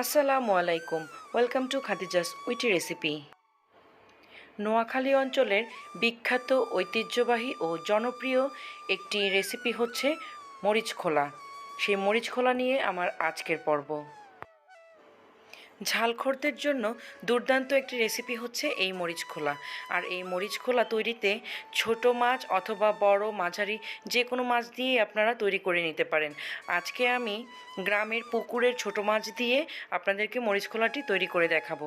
আসসালামু আলাইকুম। Welcome to khadiza'swittyrecipe। Noakhali অঞ্চলের বিখ্যাত ঐতিহ্যবাহী ও জনপ্রিয় একটি রেসিপি হচ্ছে মরিচ খোলা। সেই মরিচ খোলা নিয়ে আমার আজকের পর্ব। ঝালখোরদের জন্য দুর্দান্ত একটি রেসিপি হচ্ছে এই মরিচ খোলা। আর এই মরিচ খোলা তৈরিতে ছোট মাছ অথবা বড় মাঝারি যে কোনো মাছ দিয়েই আপনারা তৈরি করে নিতে পারেন। আজকে আমি গ্রামের পুকুরের ছোট মাছ দিয়ে আপনাদেরকে মরিচ খোলাটি তৈরি করে দেখাবো।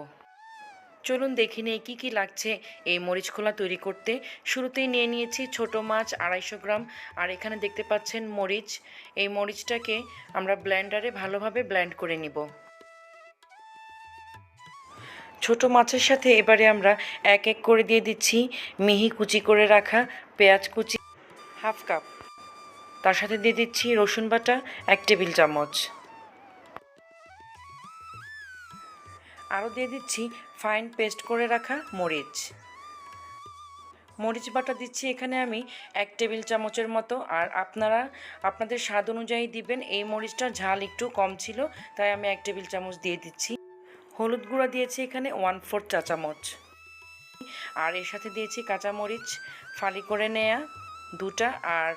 চলুন দেখে নিই কী কী লাগছে এই মরিচ খোলা তৈরি করতে। শুরুতেই নিয়ে নিয়েছি ছোট মাছ 250 গ্রাম। আর এখানে দেখতে পাচ্ছেন মরিচ। এই মরিচটাকে আমরা ব্লেন্ডারে ভালোভাবে ব্লেন্ড করে নিব। ছোট মাছের সাথে এবারে আমরা এক এক করে দিয়ে দিচ্ছি মিহি কুচি করে রাখা পেঁয়াজ কুচি হাফ কাপ। তার সাথে দিয়ে দিচ্ছি রসুন বাটা 1 টেবিল চামচ। আরও দিয়ে দিচ্ছি ফাইন পেস্ট করে রাখা মরিচ বাটা দিচ্ছি এখানে আমি 1 টেবিল চামচের মতো। আর আপনারা আপনাদের স্বাদ অনুযায়ী দিবেন। এই মরিচটার ঝাল একটু কম ছিল, তাই আমি 1 টেবিল চামচ দিয়ে দিচ্ছি। হলুদ গুঁড়া দিয়েছি এখানে 1/4 চা চামচ। আর এর সাথে দিয়েছি কাঁচামরিচ ফালি করে নেয়া 2টা, আর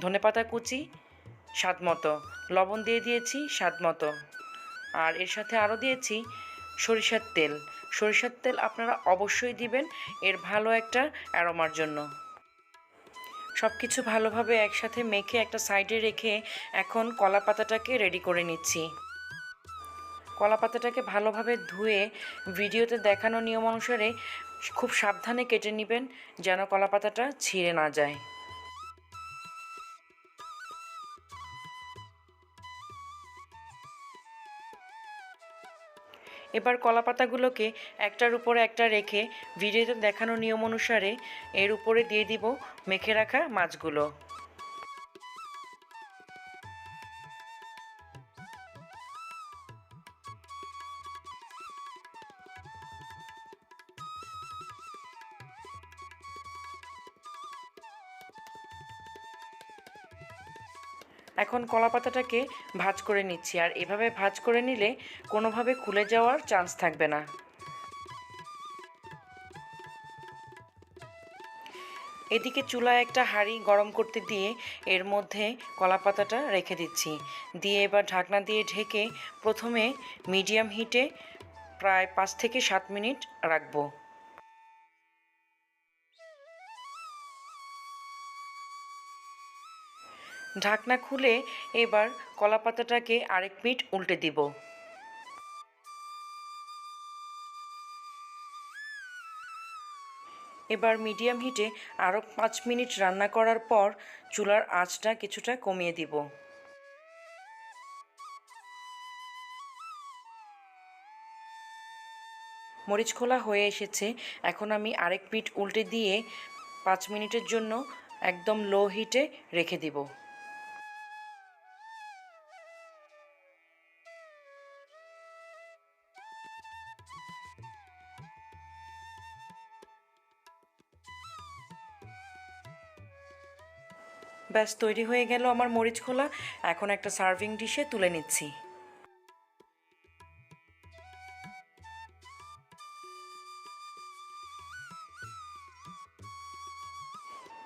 ধনেপাতা কুচি স্বাদ মতো, লবণ দিয়ে দিয়েছি স্বাদ মতো। আর এর সাথে আরও দিয়েছি সরিষার তেল। সরিষার তেল আপনারা অবশ্যই দিবেন এর ভালো একটা অ্যারোমার জন্য। সব কিছু ভালোভাবে একসাথে মেখে একটা সাইডে রেখে এখন কলা পাতাটাকে রেডি করে নিচ্ছি। কলা পাতাটাকে ভালোভাবে ধুয়ে ভিডিওতে দেখানো নিয়ম অনুসারে খুব সাবধানে কেটে নেবেন যেন কলা পাতাটা ছিঁড়ে না যায়। এবার কলা পাতাগুলোকে একটার উপরে একটা রেখে ভিডিওতে দেখানো নিয়ম অনুসারে এর উপরে দিয়ে দিব মেখে রাখা মাছগুলো। এখন কলা পাতাটাকে ভাঁজ করে নিচ্ছি। আর এভাবে ভাঁজ করে নিলে কোনোভাবে খুলে যাওয়ার চান্স থাকবে না। এদিকে চুলায় একটা হাঁড়ি গরম করতে দিয়ে এর মধ্যে কলা পাতাটা রেখে দিচ্ছি। দিয়ে এবার ঢাকনা দিয়ে ঢেকে প্রথমে মিডিয়াম হিটে প্রায় 5 থেকে 7 মিনিট রাখবো। ঢাকনা খুলে এবার কলা পাতাটাকে আরেক মিনিট উল্টে দিব। এবার মিডিয়াম হিটে আরও 5 মিনিট রান্না করার পর চুলার আঁচটা কিছুটা কমিয়ে দিব। মরিচ খোলা হয়ে এসেছে। এখন আমি আরেক পিঠ উল্টে দিয়ে 5 মিনিটের জন্য একদম লো হিটে রেখে দিব। ব্যাস তৈরি হয়ে গেল আমার মরিচ খোলা। এখন একটা সার্ভিং ডিশে তুলে নিচ্ছি।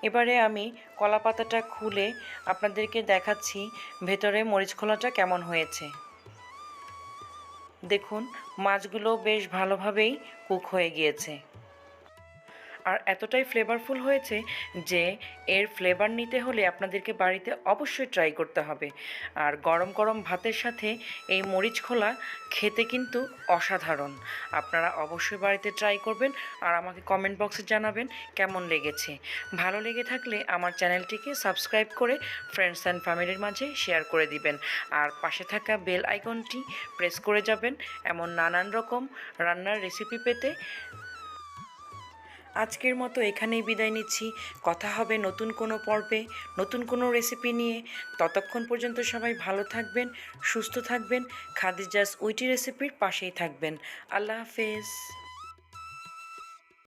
এবারে আমি কলা পাতাটা খুলে আপনাদেরকে দেখাচ্ছি ভেতরে মরিচ খোলাটা কেমন হয়েছে। দেখুন মাছগুলো বেশ ভালোভাবেই কুক হয়ে গিয়েছে। আর এতটাই ফ্লেভারফুল হয়েছে যে এর ফ্লেভার নিতে হলে আপনাদেরকে বাড়িতে অবশ্যই ট্রাই করতে হবে। আর গরম গরম ভাতের সাথে এই মরিচ খোলা খেতে কিন্তু অসাধারণ। আপনারা অবশ্যই বাড়িতে ট্রাই করবেন আর আমাকে কমেন্ট বক্সে জানাবেন কেমন লেগেছে। ভালো লেগে থাকলে আমার চ্যানেলটিকে সাবস্ক্রাইব করে ফ্রেন্ডস অ্যান্ড ফ্যামিলির মাঝে শেয়ার করে দিবেন। আর পাশে থাকা বেল আইকনটি প্রেস করে যাবেন এমন নানান রকম রান্নার রেসিপি পেতে। আজকের মতো এখানেই বিদায় নিচ্ছি। কথা হবে নতুন কোনো পর্বে, নতুন কোনো রেসিপি নিয়ে। ততক্ষণ পর্যন্ত সবাই ভালো থাকবেন, সুস্থ থাকবেন, খাদিজাস উইটি রেসিপির পাশেই থাকবেন। আল্লাহ হাফেজ।